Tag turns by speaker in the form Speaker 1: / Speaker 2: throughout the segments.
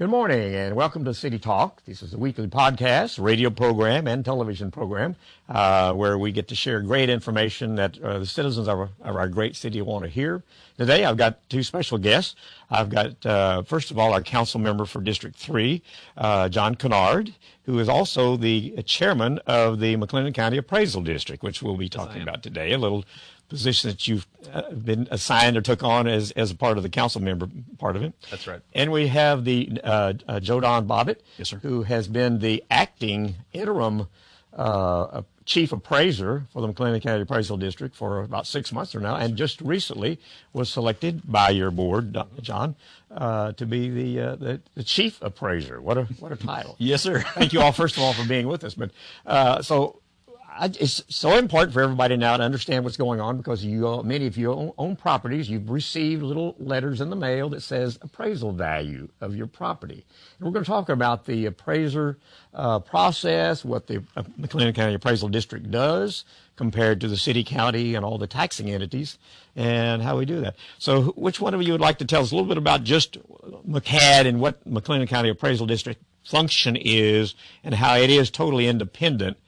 Speaker 1: Good morning and welcome to City Talk. This is a weekly podcast, radio program, and television program where we get to share great information that the citizens of our great city want to hear. Today I've got two special guests. I've got, first of all, our council member for District 3, John Kinnaird, who is also the chairman of the McLennan County Appraisal District, which we'll be talking about today, a little position that you've been assigned or took on as a part of the council member part of it.
Speaker 2: That's right.
Speaker 1: And we have the Jodan Bobbitt,
Speaker 2: yes, sir,
Speaker 1: who has been the acting interim chief appraiser for the McLennan County Appraisal District for about 6 months or now, and just recently was selected by your board, John, to be the chief appraiser. What a title!
Speaker 2: Yes, sir.
Speaker 1: Thank you all, first of all, for being with us. But it's so important for everybody now to understand what's going on because many of you own properties. You've received little letters in the mail that says appraisal value of your property. And we're going to talk about the appraiser process, what the McLennan County Appraisal District does compared to the city, county, and all the taxing entities, and how we do that. So which one of you would like to tell us a little bit about just McCAD and what McLennan County Appraisal District function is and how it is totally independent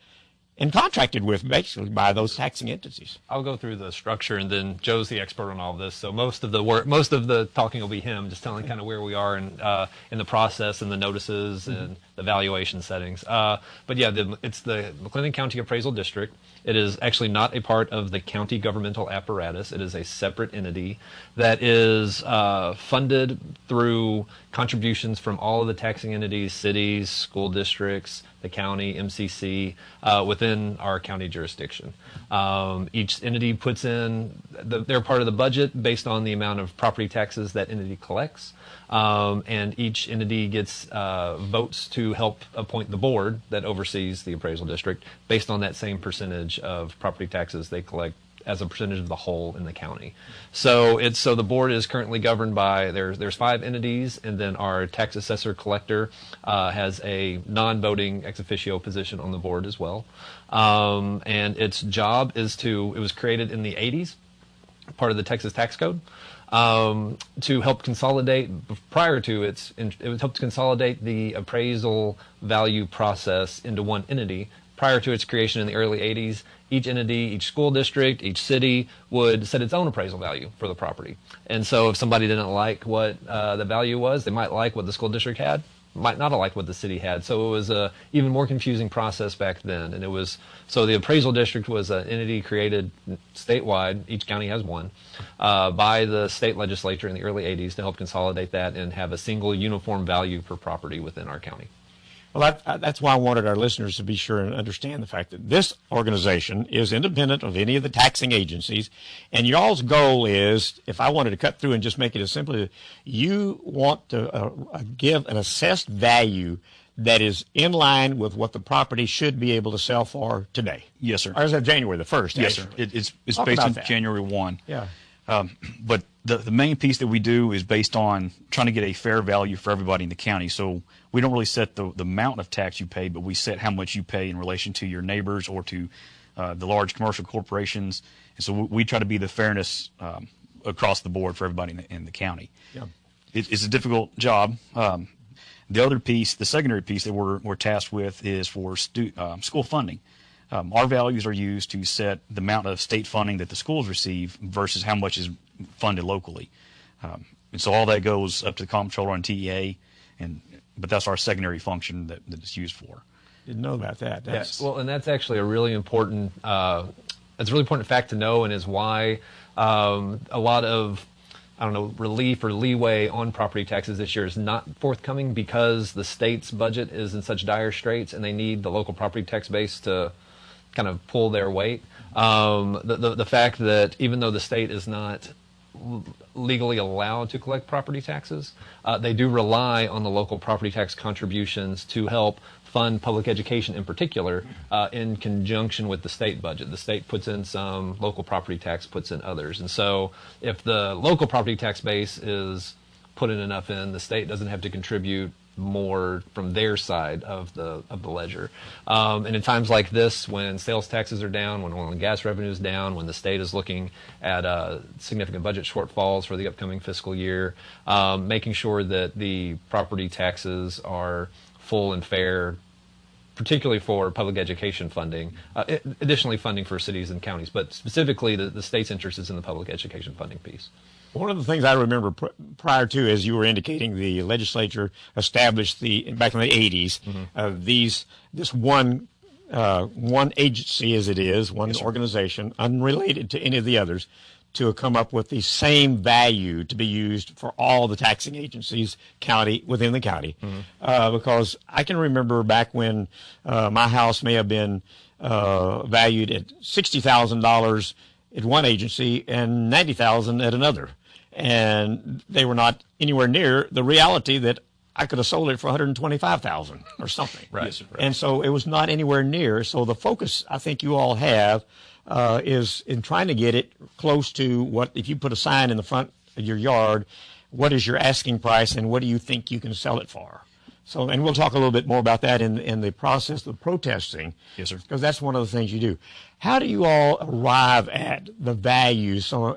Speaker 1: and contracted with basically by those taxing entities?
Speaker 2: I'll go through the structure, and then Joe's the expert on all of this. So most of the talking will be him, just telling kind of where we are in the process and the notices and the valuation settings. But yeah, it's the McLennan County Appraisal District. It is actually not a part of the county governmental apparatus. It is a separate entity that is funded through contributions from all of the taxing entities, cities, school districts, the county, MCC, within our county jurisdiction. Each entity puts in their part of the budget based on the amount of property taxes that entity collects. And each entity gets votes to help appoint the board that oversees the appraisal district based on that same percentage of property taxes they collect as a percentage of the whole in the county. So the board is currently governed by, there's 5 entities, and then our tax assessor collector has a non-voting ex officio position on the board as well. And its job is it was created in the 80s, part of the Texas tax code, to help consolidate, it helped consolidate the appraisal value process into one entity. Prior to its creation in the early 80s, each entity, each school district, each city would set its own appraisal value for the property. And so if somebody didn't like what the value was, they might like what the school district had, might not like what the city had. So it was a even more confusing process back then. And so the appraisal district was an entity created statewide, each county has one, by the state legislature in the early 80s to help consolidate that and have a single uniform value per property within our county.
Speaker 1: Well, that's why I wanted our listeners to be sure and understand the fact that this organization is independent of any of the taxing agencies, and y'all's goal is, if I wanted to cut through and just make it as simple as, you want to give an assessed value that is in line with what the property should be able to sell for today.
Speaker 3: Yes, sir.
Speaker 1: Or is that January the 1st?
Speaker 3: Yes,
Speaker 1: actually?
Speaker 3: sir. It's based on January 1.
Speaker 1: Yeah.
Speaker 3: But the main piece that we do is based on trying to get a fair value for everybody in the county. So we don't really set the amount of tax you pay, but we set how much you pay in relation to your neighbors or to the large commercial corporations. And so we try to be the fairness across the board for everybody in the county.
Speaker 1: Yeah.
Speaker 3: It's a difficult job. The other piece, the secondary piece that we're tasked with is for school funding. Our values are used to set the amount of state funding that the schools receive versus how much is funded locally. And so all that goes up to the comptroller and TEA, but that's our secondary function that it's used for.
Speaker 1: Didn't know about that.
Speaker 2: Yes. Well, and that's actually a really important, it's a really important fact to know, and is why a lot of, relief or leeway on property taxes this year is not forthcoming, because the state's budget is in such dire straits and they need the local property tax base to kind of pull their weight. The fact that even though the state is not legally allowed to collect property taxes, they do rely on the local property tax contributions to help fund public education in particular, in conjunction with the state budget. The state puts in some, local property tax puts in others. And so if the local property tax base is putting enough in, the state doesn't have to contribute more from their side of the ledger. And in times like this, when sales taxes are down, when oil and gas revenue is down, when the state is looking at significant budget shortfalls for the upcoming fiscal year, making sure that the property taxes are full and fair, particularly for public education funding, additionally funding for cities and counties, but specifically the state's interest is in the public education funding piece.
Speaker 1: One of the things I remember prior to, as you were indicating, the legislature established back in the 80s, this one agency, as it is, one organization, unrelated to any of the others, to come up with the same value to be used for all the taxing agencies within the county. Because I can remember back when my house may have been valued at $60,000 at one agency and $90,000 at another. And they were not anywhere near the reality that I could have sold it for $125,000 or something.
Speaker 2: Right. Yes, right.
Speaker 1: And so it was not anywhere near. So the focus I think you all have is in trying to get it close to what, if you put a sign in the front of your yard, what is your asking price and what do you think you can sell it for? So, and we'll talk a little bit more about that in the process of protesting.
Speaker 3: Yes, sir.
Speaker 1: Because that's one of the things you do. How do you all arrive at the values? So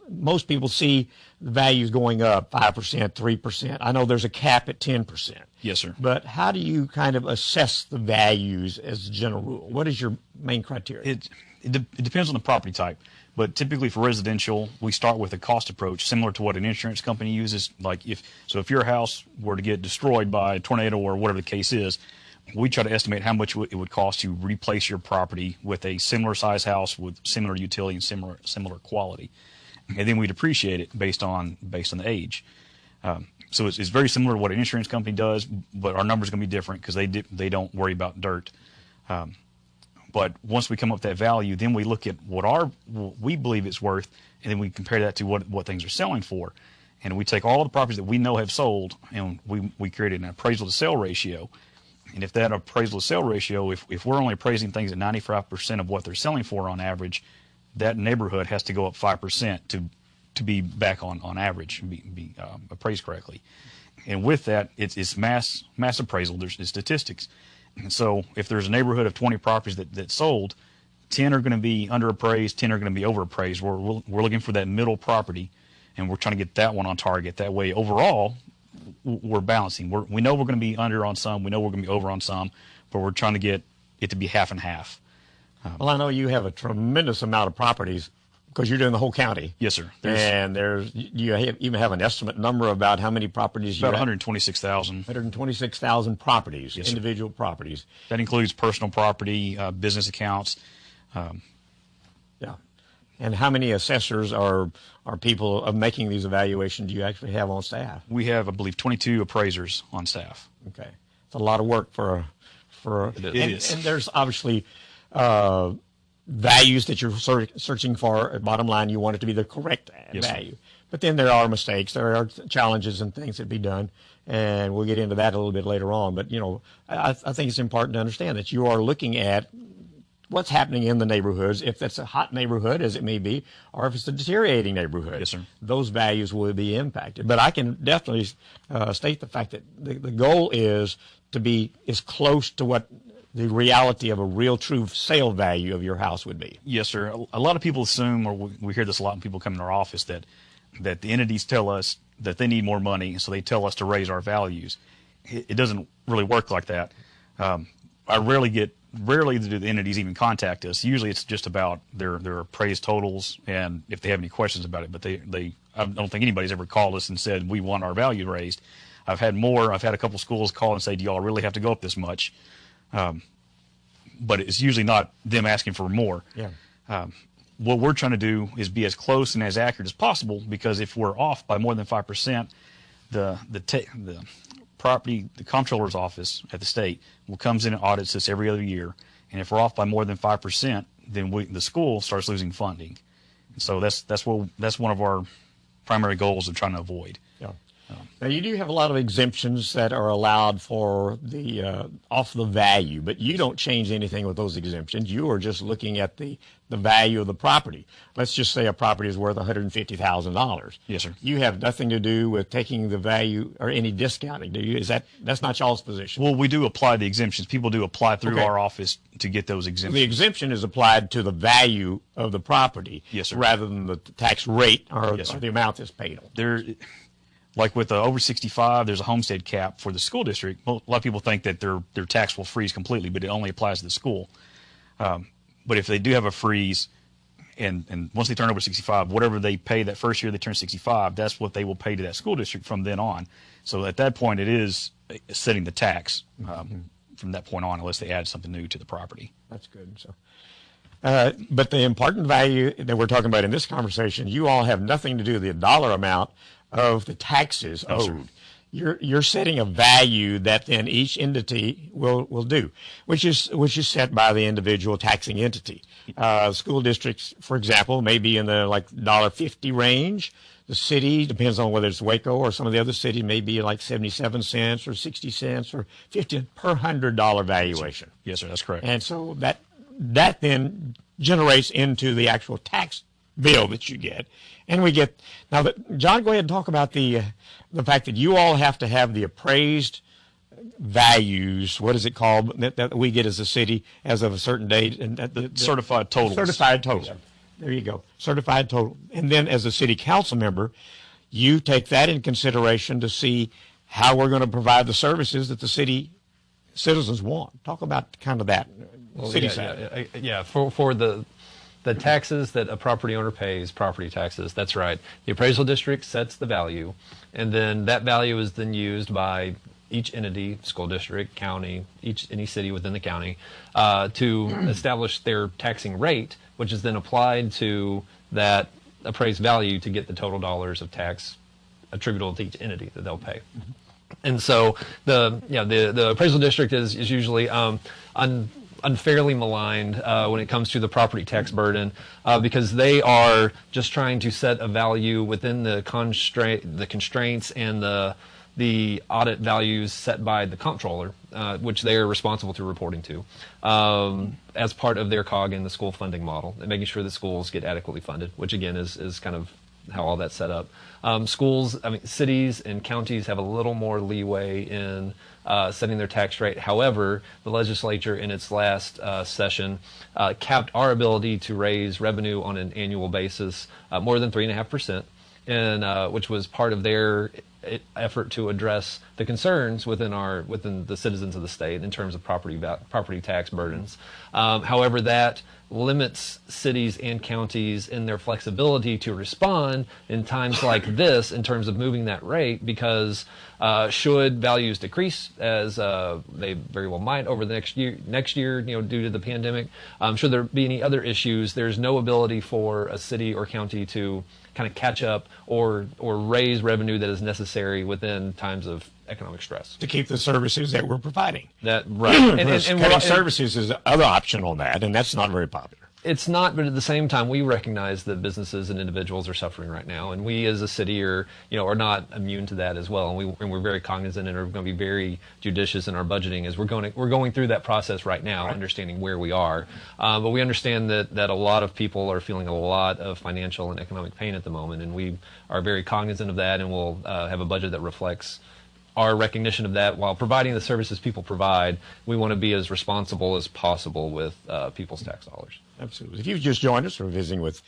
Speaker 1: most people see the values going up 5%, 3%. I know there's a cap at 10%.
Speaker 3: Yes, sir.
Speaker 1: But how do you kind of assess the values as a general rule? What is your main criteria?
Speaker 3: It depends on the property type. But typically for residential, we start with a cost approach similar to what an insurance company uses. Like if your house were to get destroyed by a tornado or whatever the case is, we try to estimate how much it would cost to replace your property with a similar size house with similar utility and similar quality, and then we depreciate it based on the age. So it's very similar to what an insurance company does, but our numbers are going to be different because they don't worry about dirt. But once we come up with that value, then we look at what we believe it's worth, and then we compare that to what things are selling for. And we take all the properties that we know have sold, and we create an appraisal to sale ratio. And if that appraisal to sale ratio, if we're only appraising things at 95% of what they're selling for on average, that neighborhood has to go up 5% to be back on average and be appraised correctly. And with that, it's mass appraisal. There's statistics. And so if there's a neighborhood of 20 properties that sold, 10 are going to be underappraised, 10 are going to be overappraised. We're looking for that middle property, and we're trying to get that one on target. That way, overall, we're balancing. We know we're going to be under on some, we know we're going to be over on some, but we're trying to get it to be half and half.
Speaker 1: Well, I know you have a tremendous amount of properties because you're doing the whole county.
Speaker 3: Yes, sir.
Speaker 1: You even have an estimate number about how many properties you have?
Speaker 3: About 126,000.
Speaker 1: 126,000 properties,
Speaker 3: yes,
Speaker 1: individual properties.
Speaker 3: That includes personal property, business accounts.
Speaker 1: Yeah. And how many assessors are people of making these evaluations do you actually have on staff?
Speaker 3: We have, I believe, 22 appraisers on staff.
Speaker 1: Okay. It's a lot of work for
Speaker 3: it is.
Speaker 1: And there's obviously values that you're searching for. Bottom line, you want it to be the correct value.
Speaker 3: Sir.
Speaker 1: But then there are mistakes, there are challenges and things that be done, and we'll get into that a little bit later on. But, I think it's important to understand that you are looking at what's happening in the neighborhoods, if that's a hot neighborhood, as it may be, or if it's a deteriorating neighborhood.
Speaker 3: Yes, sir.
Speaker 1: Those values will be impacted. But I can definitely state the fact that the goal is to be as close to what the reality of a real true sale value of your house would be.
Speaker 3: Yes, sir. A lot of people assume, or we hear this a lot when people come in our office, that the entities tell us that they need more money, so they tell us to raise our values. It doesn't really work like that. Rarely do the entities even contact us. Usually it's just about their appraised totals and if they have any questions about it. But I don't think anybody's ever called us and said, we want our value raised. I've had a couple schools call and say, do y'all really have to go up this much? But it's usually not them asking for more.
Speaker 1: Yeah.
Speaker 3: What we're trying to do is be as close and as accurate as possible, because if we're off by more than 5%, the comptroller's office at the state comes in and audits us every other year, and if we're off by more than 5%, then the school starts losing funding. And so that's one of our primary goals of trying to avoid.
Speaker 1: Yeah. Now, you do have a lot of exemptions that are allowed for the off the value, but you don't change anything with those exemptions. You are just looking at the value of the property. Let's just say a property is worth $150,000.
Speaker 3: Yes, sir.
Speaker 1: You have nothing to do with taking the value or any discounting, do you? That's not y'all's position?
Speaker 3: Well, we do apply the exemptions. People do apply through
Speaker 1: Okay.
Speaker 3: our office to get those exemptions.
Speaker 1: The exemption is applied to the value of the property,
Speaker 3: Yes, sir.
Speaker 1: rather than the tax rate or,
Speaker 3: Yes, sir.
Speaker 1: or the amount that's paid on.
Speaker 3: There, like with the over 65, there's a homestead cap for the school district. Well, a lot of people think that their tax will freeze completely, but it only applies to the school. But if they do have a freeze, and once they turn over 65, whatever they pay that first year they turn 65, that's what they will pay to that school district from then on. So at that point, it is setting the tax from that point on, unless they add something new to the property.
Speaker 1: That's good. So, but the important value that we're talking about in this conversation, you all have nothing to do with the dollar amount of the taxes
Speaker 3: No, sir.
Speaker 1: owed. You're setting a value that then each entity will do, which is set by the individual taxing entity. School districts, for example, may be in the like $1.50 range. The city, depends on whether it's Waco or some of the other cities, may be like 77 cents or 60 cents or 50 per $100 valuation.
Speaker 3: Yes, sir, that's correct.
Speaker 1: And so that then generates into the actual tax bill that you get. And we get, now, John, go ahead and talk about the fact that you all have to have the appraised values, what is it called, that we get as a city as of a certain date? And the
Speaker 3: certified totals.
Speaker 1: Certified total. There you go. Certified total. And then as a city council member, you take that in consideration to see how we're going to provide the services that the city citizens want. Talk about kind of that city side.
Speaker 2: Yeah, for the taxes that a property owner pays, property taxes, that's right. The appraisal district sets the value, and then that value is then used by each entity, school district, county, any city within the county, to establish their taxing rate, which is then applied to that appraised value to get the total dollars of tax attributable to each entity that they'll pay. Mm-hmm. And so the appraisal district is usually unfairly maligned when it comes to the property tax burden because they are just trying to set a value within the constraints and the audit values set by the comptroller, which they are responsible to reporting to as part of their COG in the school funding model, and making sure that schools get adequately funded, which again is kind of how all that's set up. Cities and counties have a little more leeway in setting their tax rate. However, the legislature in its last session capped our ability to raise revenue on an annual basis more than 3.5%, and which was part of their effort to address the concerns within the citizens of the state in terms of property tax burdens. However, that limits cities and counties in their flexibility to respond in times like this in terms of moving that rate, because should values decrease, as they very well might over the next year, due to the pandemic, should there be any other issues, there's no ability for a city or county to kind of catch up or raise revenue that is necessary within times of economic stress
Speaker 1: to keep the services that we're providing.
Speaker 2: That right,
Speaker 1: and cutting services is the other option on that, and that's not very popular.
Speaker 2: It's not, but at the same time, we recognize that businesses and individuals are suffering right now, and we as a city are not immune to that as well. And we're very cognizant and are going to be very judicious in our budgeting as we're going through that process right now, right, understanding where we are. But we understand that a lot of people are feeling a lot of financial and economic pain at the moment, and we are very cognizant of that, and we'll have a budget that reflects our recognition of that. While providing the services people provide, we want to be as responsible as possible with people's tax dollars.
Speaker 1: Absolutely. If you've just joined us, we're visiting with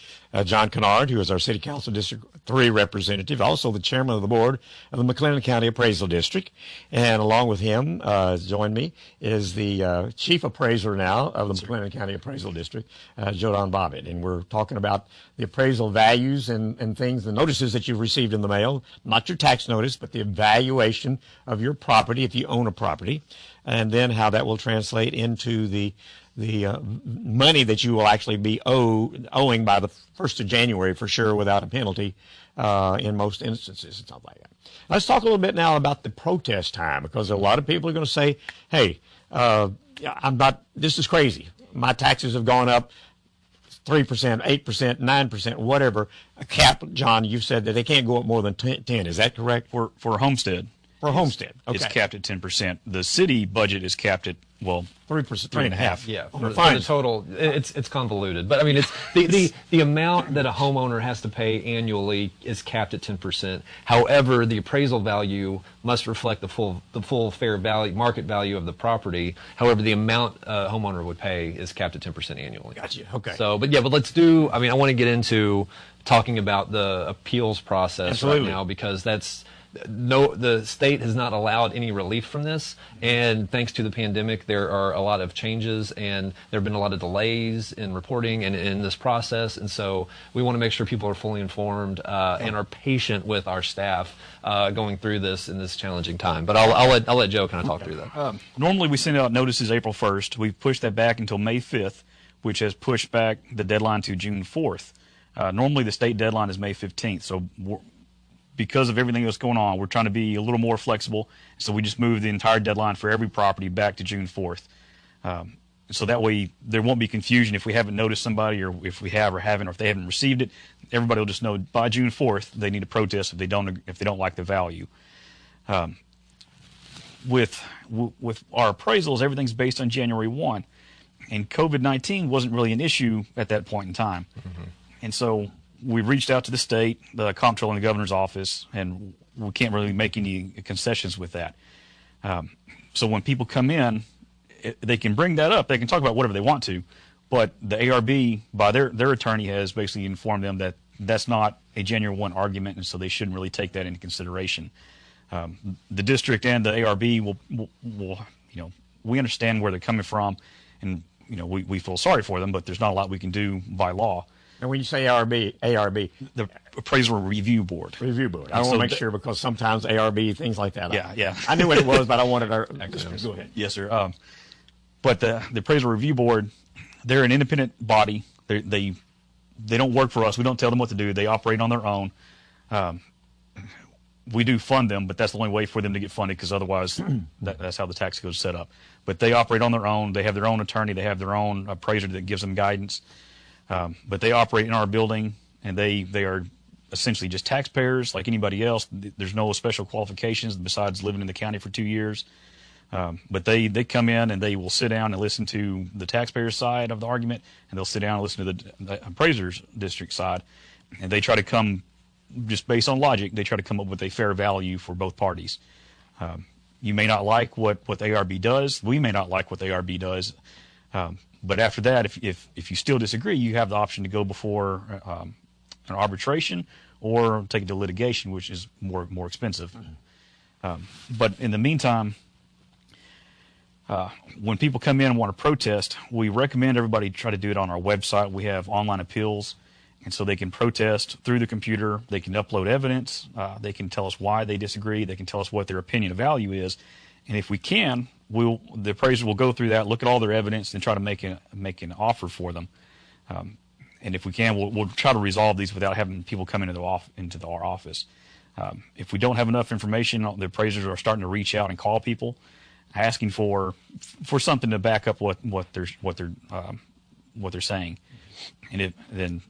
Speaker 1: John Kinnaird, who is our City Council District 3 representative, also the chairman of the board of the McLennan County Appraisal District. And along with him, joined me, is the chief appraiser now of the McLennan County Appraisal District, Jodan Bobbitt. And we're talking about the appraisal values and things, the notices that you've received in the mail, not your tax notice, but the evaluation of your property if you own a property, and then how that will translate into the money that you will actually be owing by the 1st of January for sure, without a penalty in most instances and stuff like that. Let's talk a little bit now about the protest time, because a lot of people are going to say, hey, this is crazy. My taxes have gone up 3%, 8%, 9%, whatever, a cap, John, you've said that they can't go up more than 10. Is that correct?
Speaker 3: For homestead,
Speaker 1: For a homestead, okay.
Speaker 3: it's capped at 10%. The city budget is capped at, well,
Speaker 1: 3%, 3.5.
Speaker 2: Yeah,
Speaker 1: On
Speaker 2: for
Speaker 1: the
Speaker 2: the
Speaker 1: fines.
Speaker 2: total, it's convoluted, but I mean, it's the amount that a homeowner has to pay annually is capped at 10%. However, the appraisal value must reflect the full fair value, market value of the property. However, the amount a homeowner would pay is capped at 10% annually.
Speaker 1: Gotcha. Okay.
Speaker 2: So, but let's do. I mean, I want to get into talking about the appeals process
Speaker 1: Absolutely.
Speaker 2: right now because the state has not allowed any relief from this, and thanks to the pandemic, there are a lot of changes, and there have been a lot of delays in reporting and in this process, and so we want to make sure people are fully informed and are patient with our staff going through this in this challenging time. But I'll let Joe kind of talk through that.
Speaker 3: normally we send out notices April 1st. We've pushed that back until May 5th, which has pushed back the deadline to June 4th. Normally the state deadline is May 15th, so because of everything that's going on, we're trying to be a little more flexible. So we just moved the entire deadline for every property back to June 4th. So that way there won't be confusion if we haven't noticed somebody, or if we have or haven't, or if they haven't received it. Everybody will just know by June 4th they need to protest if they don't like the value. With our appraisals, everything's based on January 1, and COVID-19 wasn't really an issue at that point in time. Mm-hmm. And so we reached out to the state, the comptroller, and the governor's office, and we can't really make any concessions with that. So when people come in, they can bring that up. They can talk about whatever they want to, but the ARB, by their attorney, has basically informed them that that's not a January 1 argument, and so they shouldn't really take that into consideration. The district and the ARB will we understand where they're coming from, and we feel sorry for them, but there's not a lot we can do by law.
Speaker 1: And when you say ARB,
Speaker 3: the Appraisal Review Board.
Speaker 1: Review Board. I want to make sure, because sometimes ARB, things like that.
Speaker 3: Yeah.
Speaker 1: I knew what it was, but I wanted our. Go ahead.
Speaker 3: Yes, sir. But the Appraisal Review Board, they're an independent body. They don't work for us. We don't tell them what to do. They operate on their own. We do fund them, but that's the only way for them to get funded, because otherwise that's how the tax code is set up. But they operate on their own. They have their own attorney. They have their own appraiser that gives them guidance. But they operate in our building, and they are essentially just taxpayers like anybody else. There's no special qualifications besides living in the county for 2 years. But they come in and they will sit down and listen to the taxpayer side of the argument, and they'll sit down and listen to the appraiser's district side, and they try to come, just based on logic, they try to come up with a fair value for both parties. You may not like what the ARB does. We may not like what the ARB does. But after that, if you still disagree, you have the option to go before an arbitration or take it to litigation, which is more expensive. But in the meantime, when people come in and want to protest, we recommend everybody try to do it on our website. We have online appeals, and so they can protest through the computer. They can upload evidence. They can tell us why they disagree. They can tell us what their opinion of value is. And if we can, the appraiser will go through that, look at all their evidence, and try to make an offer for them. And if we can, we'll try to resolve these without having people come into our office. If we don't have enough information, the appraisers are starting to reach out and call people, asking for something to back up what they're saying. And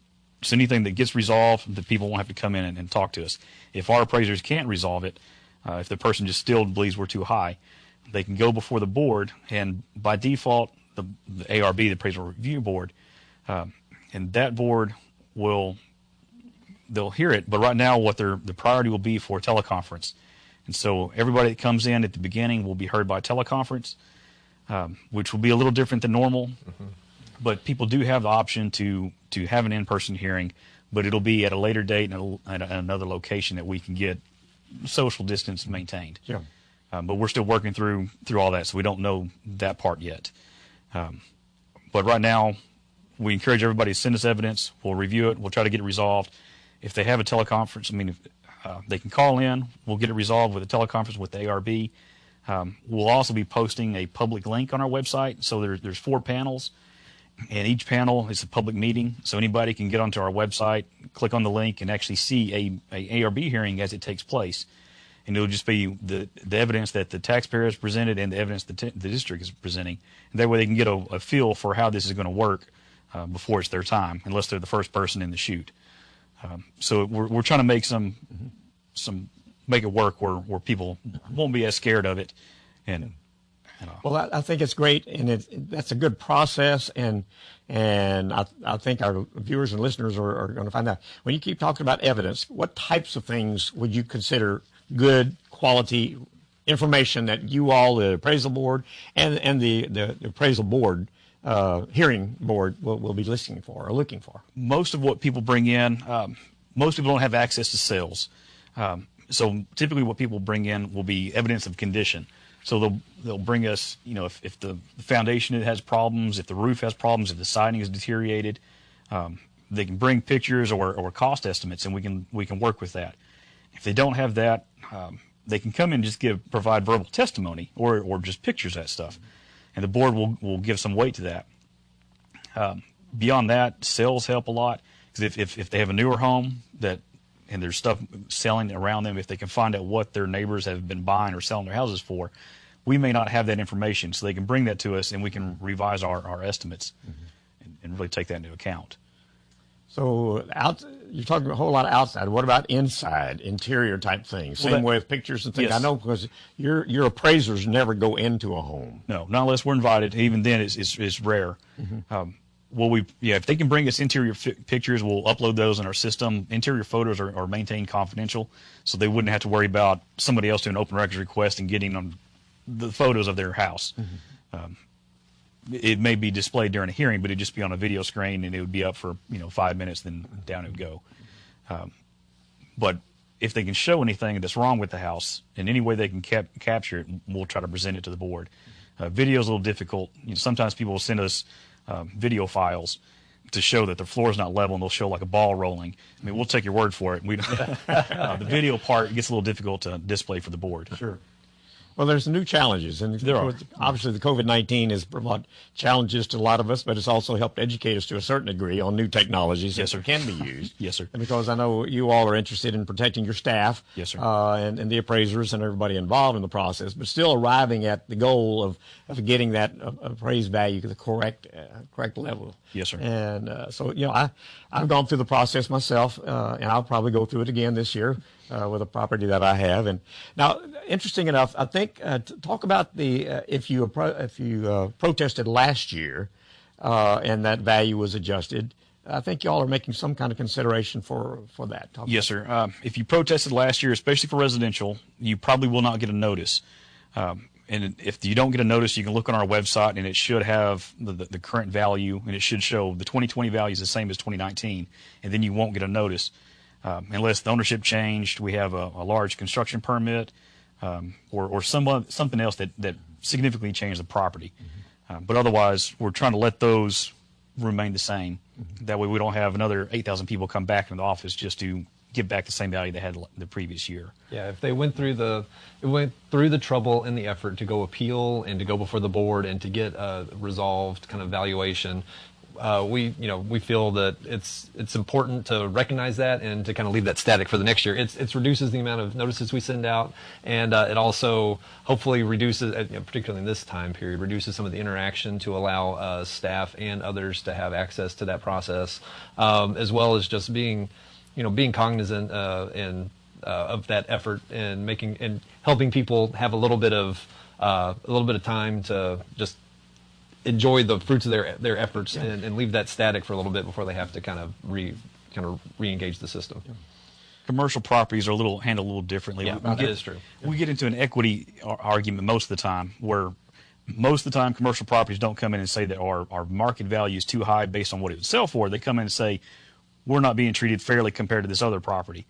Speaker 3: so anything that gets resolved, the people won't have to come in and talk to us. If our appraisers can't resolve it, if the person just still believes we're too high, they can go before the board, and by default, the ARB, the Appraisal Review Board, and that board they'll hear it. But right now, the priority will be for teleconference, and so everybody that comes in at the beginning will be heard by teleconference, which will be a little different than normal. Mm-hmm. But people do have the option to have an in-person hearing, but it'll be at a later date and at another location that we can get social distance maintained.
Speaker 1: Yeah.
Speaker 3: But we're still working through all that, so we don't know that part yet. But right now, we encourage everybody to send us evidence. We'll review it. We'll try to get it resolved. If they have a teleconference, they can call in. We'll get it resolved with a teleconference with the ARB. We'll also be posting a public link on our website. So there's 4 panels, and each panel is a public meeting. So anybody can get onto our website, click on the link, and actually see a ARB hearing as it takes place. And it'll just be the evidence that the taxpayer has presented and the evidence the district is presenting. And that way they can get a feel for how this is going to work before it's their time, unless they're the first person in the chute. So we're trying to make make it work where people won't be as scared of it. And
Speaker 1: well, I think it's great, and that's a good process, and I think our viewers and listeners are going to find out. When you keep talking about evidence, what types of things would you consider good quality information that you all, the appraisal board and the appraisal board, hearing board, will be listening for or looking for?
Speaker 3: Most of what people bring in, most people don't have access to sales. So typically what people bring in will be evidence of condition. So they'll bring us, if the foundation has problems, if the roof has problems, if the siding is deteriorated, they can bring pictures or cost estimates, and we can work with that. If they don't have that, they can come in and just provide verbal testimony or just pictures of that stuff, and the board will give some weight to that. Beyond that, sales help a lot, because if they have a newer home and there's stuff selling around them, if they can find out what their neighbors have been buying or selling their houses for, we may not have that information, so they can bring that to us, and we can revise our estimates and really take that into account.
Speaker 1: So you're talking a whole lot of outside. What about inside, interior type things? Same way with pictures and things.
Speaker 3: Yes.
Speaker 1: I know, because your appraisers never go into a home.
Speaker 3: No, not unless we're invited. Even then, it's rare. If they can bring us interior pictures, we'll upload those in our system. Interior photos are maintained confidential, so they wouldn't have to worry about somebody else doing an open records request and getting them the photos of their house. It may be displayed during a hearing, but it'd just be on a video screen, and it would be up for 5 minutes, then down it would go. But if they can show anything that's wrong with the house in any way they can capture it, we'll try to present it to the board. Video is a little difficult. Sometimes people will send us video files to show that the floor is not level, and they'll show like a ball rolling. I mean, we'll take your word for it. The video part gets a little difficult to display for the board.
Speaker 1: Sure. Well, there's new challenges, and
Speaker 3: there are.
Speaker 1: Obviously the COVID-19 has brought challenges to a lot of us, but it's also helped educate us to a certain degree on new technologies that can be used.
Speaker 3: Yes, sir.
Speaker 1: And because I know you all are interested in protecting your staff,
Speaker 3: yes, sir.
Speaker 1: And the appraisers and everybody involved in the process, but still arriving at the goal of getting that appraised value to the correct level.
Speaker 3: Yes, sir.
Speaker 1: And so I've gone through the process myself, and I'll probably go through it again this year. With a property that I have. And now, interesting enough, I think talk about the if you protested last year and that value was adjusted. I think y'all are making some kind of consideration for that.
Speaker 3: Yes, sir. If you protested last year, especially for residential, you probably will not get a notice. And if you don't get a notice, you can look on our website, and it should have the current value, and it should show the 2020 value is the same as 2019, and then you won't get a notice. Unless the ownership changed, we have a large construction permit, or something else that significantly changed the property. But otherwise, we're trying to let those remain the same. That way we don't have another 8,000 people come back into the office just to give back the same value they had the previous year.
Speaker 2: Yeah, if they went through the trouble and the effort to go appeal and to go before the board and to get a resolved kind of valuation, we feel that it's important to recognize that and to kind of leave that static for the next year. It reduces the amount of notices we send out, and it also hopefully reduces, particularly in this time period, reduces some of the interaction to allow staff and others to have access to that process, as well as just being cognizant of that effort and helping people have a little bit of time to just enjoy the fruits of their efforts and leave that static for a little bit before they have to kind of re-engage the system. Yeah.
Speaker 3: Commercial properties are handled a little differently.
Speaker 2: Yeah, that is true.
Speaker 3: We get into an equity argument most of the time, where most of the time commercial properties don't come in and say that our market value is too high based on what it would sell for. They come in and say, we're not being treated fairly compared to this other property.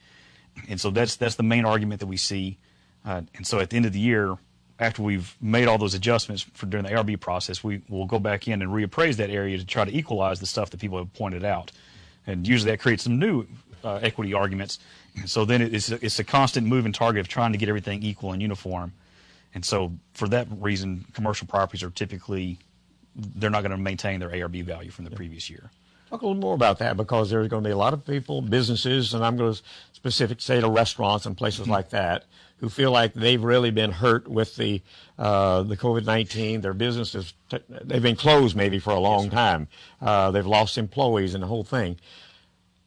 Speaker 3: And so that's the main argument that we see. And so at the end of the year, after we've made all those adjustments during the ARB process, we will go back in and reappraise that area to try to equalize the stuff that people have pointed out. And usually that creates some new equity arguments. So then it's a constant moving target of trying to get everything equal and uniform. And so for that reason, commercial properties are typically, they're not going to maintain their ARB value from the previous year.
Speaker 1: Talk a little more about that, because there's going to be a lot of people, businesses, and I'm going to say to restaurants and places like that, who feel like they've really been hurt with the COVID-19. Their businesses, they've been closed maybe for a long time. They've lost employees and the whole thing.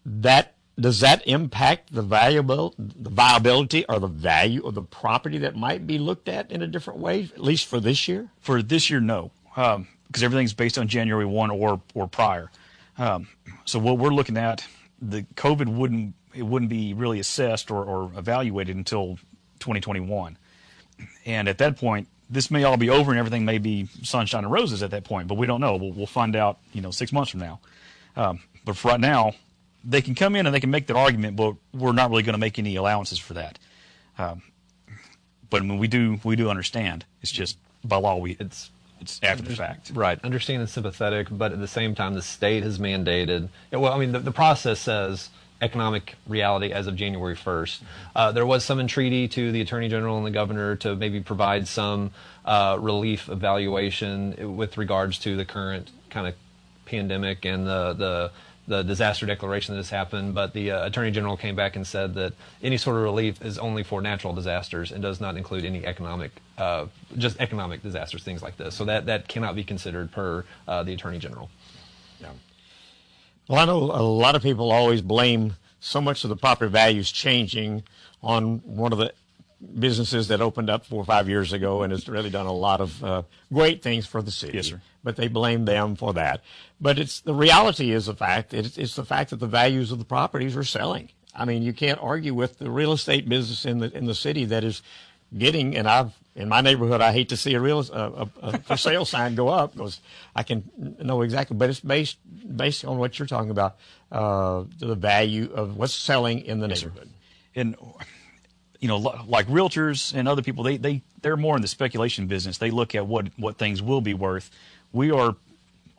Speaker 1: Does that impact the viability or the value of the property that might be looked at in a different way, at least for this year?
Speaker 3: For this year, no, because everything's based on January 1 or prior. So what we're looking at, the COVID wouldn't be really assessed or evaluated until 2021. And at that point, this may all be over and everything may be sunshine and roses at that point, but we don't know. We'll find out, 6 months from now. But for right now, they can come in and they can make their argument, but we're not really going to make any allowances for that. But I mean, we do understand. It's just by law it's after the fact.
Speaker 2: Right. Understand and sympathetic, but at the same time, the state has mandated. Well, I mean, the process says economic reality as of January 1st. There was some entreaty to the Attorney General and the Governor to maybe provide some relief evaluation with regards to the current kind of pandemic and the disaster declaration that has happened, but the Attorney General came back and said that any sort of relief is only for natural disasters and does not include any just economic disasters, things like this. So that cannot be considered per the Attorney General.
Speaker 1: Yeah. Well, I know a lot of people always blame so much of the property values changing on one of the businesses that opened up 4 or 5 years ago and has really done a lot of great things for the city.
Speaker 3: Yes, sir.
Speaker 1: But they blame them for that. But the reality is the fact. It's the fact that the values of the properties are selling. I mean, you can't argue with the real estate business in the city that is getting. And in my neighborhood, I hate to see a for sale sign go up, because I can know exactly. But it's based on what you're talking about, the value of what's selling in the neighborhood.
Speaker 3: And like realtors and other people, they're more in the speculation business. They look at what things will be worth. We are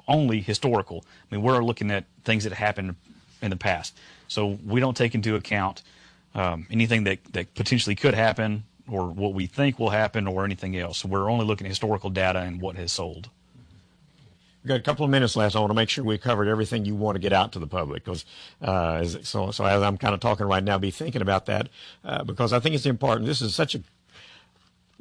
Speaker 3: only historical. I mean, we're looking at things that happened in the past. So we don't take into account anything that potentially could happen or what we think will happen or anything else. So we're only looking at historical data and what has sold.
Speaker 1: We've got a couple of minutes left. I want to make sure we covered everything you want to get out to the public, because so as I'm kind of talking right now, be thinking about that, because I think it's important. This is such a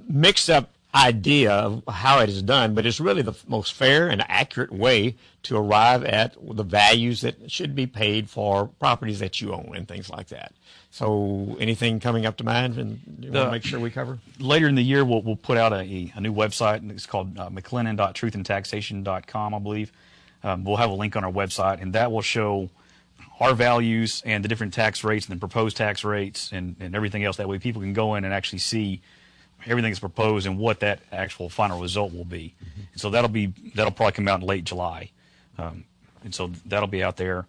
Speaker 1: mixed up idea of how it is done, but it's really the most fair and accurate way to arrive at the values that should be paid for properties that you own and things like that. So anything coming up to mind and you want to make sure we cover?
Speaker 3: Later in the year, we'll put out a new website, and it's called McLennan.truthandtaxation.com, I believe. We'll have a link on our website, and that will show our values and the different tax rates and the proposed tax rates and everything else. That way people can go in and actually see everything that's proposed and what that actual final result will be. Mm-hmm. And so that'll probably come out in late July. And so that'll be out there.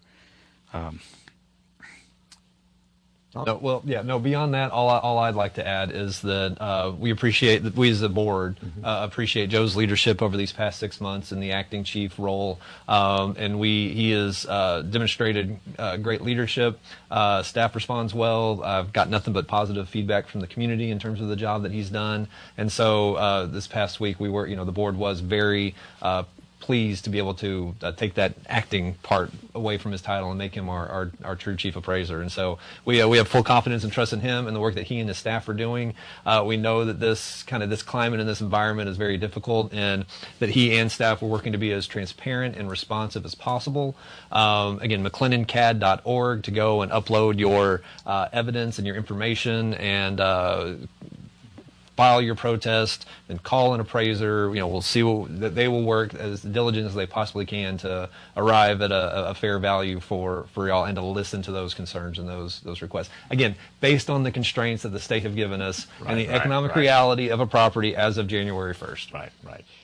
Speaker 2: Beyond that, all I'd like to add is that we appreciate that we as a board appreciate Joe's leadership over these past 6 months in the acting chief role, and he has demonstrated great leadership. Staff responds well. I've got nothing but positive feedback from the community in terms of the job that he's done, and so this past week the board was very pleased to be able to take that acting part away from his title and make him our true chief appraiser. And so we have full confidence and trust in him and the work that he and his staff are doing. We know that this climate and this environment is very difficult, and that he and staff are working to be as transparent and responsive as possible. Again, McLennanCAD.org to go and upload your evidence and your information and file your protest, and call an appraiser. We'll see that they will work as diligent as they possibly can to arrive at a fair value for y'all, and to listen to those concerns and those requests. Again, based on the constraints that the state have given us and the economic reality of a property as of January 1st.
Speaker 1: Right.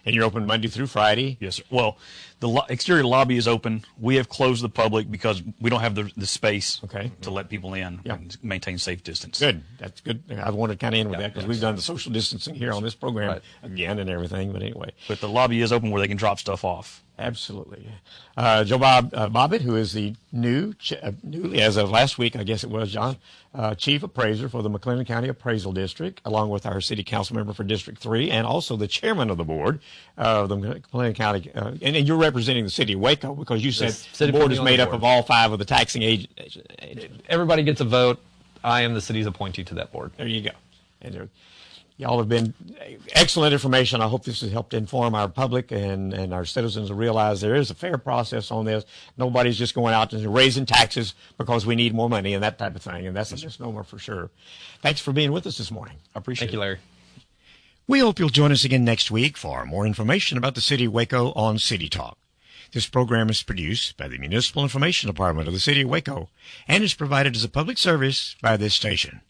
Speaker 1: And you're open Monday through Friday?
Speaker 3: Yes, sir. Well, the exterior lobby is open. We have closed the public because we don't have the space to let people in and maintain safe distance.
Speaker 1: Good. That's good. I wanted to kind of end with that, because we've done the social social distancing here on this program
Speaker 2: Right.
Speaker 1: again and everything. But anyway,
Speaker 3: But the lobby is open where they can drop stuff off.
Speaker 1: absolutely. Joe Bobbitt, who is the newly, as of last week, I guess it was, John, Chief Appraiser for the McLennan County Appraisal District, along with our City Council member for District 3, and also the Chairman of the Board of the McLennan County. And you're representing the City of Waco because you said
Speaker 2: city
Speaker 1: the board is
Speaker 2: appointee on the
Speaker 1: made up
Speaker 2: board.
Speaker 1: of all 5 of the taxing agents.
Speaker 2: Everybody gets a vote. I am the city's appointee to that board.
Speaker 1: There you go. And y'all have been excellent information. I hope this has helped inform our public and our citizens to realize there is a fair process on this. Nobody's just going out and raising taxes because we need more money and that type of thing. And that's a misnomer for sure. Thanks for being with us this morning.
Speaker 3: I appreciate
Speaker 2: Thank you, Larry.
Speaker 1: We hope you'll join us again next week for more information about the City of Waco on City Talk. This program is produced by the Municipal Information Department of the City of Waco and is provided as a public service by this station.